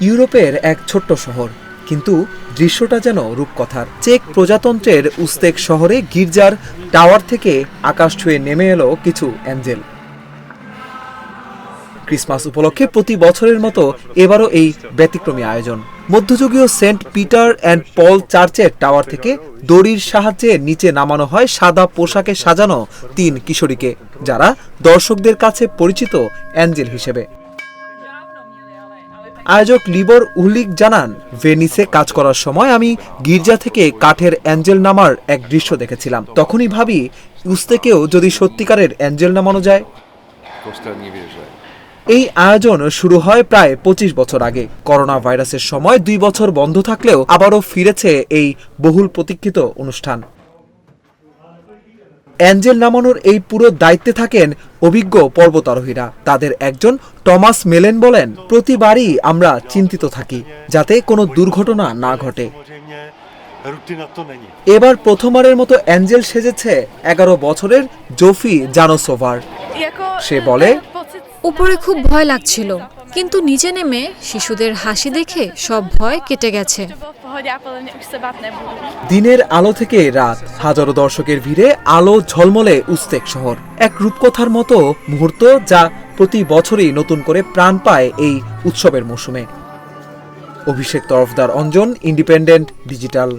ইউরোপের এক ছোট্ট শহর, কিন্তু দৃশ্যটা যেন রূপকথার। চেক প্রজাতন্ত্রের উস্তেক শহরে গির্জার টাওয়ার থেকে আকাশ ছুঁয়ে নেমে এলো কিছু অ্যাঞ্জেল। ক্রিসমাস উপলক্ষে প্রতি বছরের মতো এবারও এই ব্যতিক্রমী আয়োজন। মধ্যযুগীয় সেন্ট পিটার অ্যান্ড পল চার্চের টাওয়ার থেকে দড়ির সাহায্যে নিচে নামানো হয় সাদা পোশাকে সাজানো 3 কিশোরীকে, যারা দর্শকদের কাছে পরিচিত অ্যাঞ্জেল হিসেবে। আয়োজক লিবর উহলিক জানান, ভেনিসে কাজ করার সময় আমি গির্জা থেকে কাঠের অ্যাঞ্জেল নামার এক দৃশ্য দেখেছিলাম। তখনই ভাবি, উস্তেকেও যদি সত্যিকারের অ্যাঞ্জেল নামানো যায়। এই আয়োজন শুরু হয় প্রায় 25 বছর আগে। করোনা ভাইরাসের সময় 2 বছর বন্ধ থাকলেও আবারও ফিরেছে এই বহুল প্রতীক্ষিত অনুষ্ঠান। অ্যাঞ্জেল নামানোর এই পুরো দায়িত্বে থাকেন অভিজ্ঞ পর্বতারোহীরা। তাদের একজন টমাস মেলেন বলেন, প্রতিবারই আমরা চিন্তিত থাকি যাতে কোনো দুর্ঘটনা না ঘটে। এবার প্রথমবারের মতো অ্যাঞ্জেল সেজেছে 11 বছরের জোফি জানোসোভার। সে বলে, উপরে খুব ভয় লাগছিল, কিন্তু নিচে নেমে শিশুদের হাসি দেখে সব ভয় কেটে গেছে। দিনের আলো থেকে রাত, হাজারো দর্শকের ভিড়ে আলো ঝলমলে উস্তেক শহর। এক রূপকথার মতো মুহূর্ত, যা প্রতি বছরই নতুন করে প্রাণ পায় এই উৎসবের মৌসুমে। অভিষেক তরফদার, অঞ্জন, ইন্ডিপেন্ডেন্ট ডিজিটাল।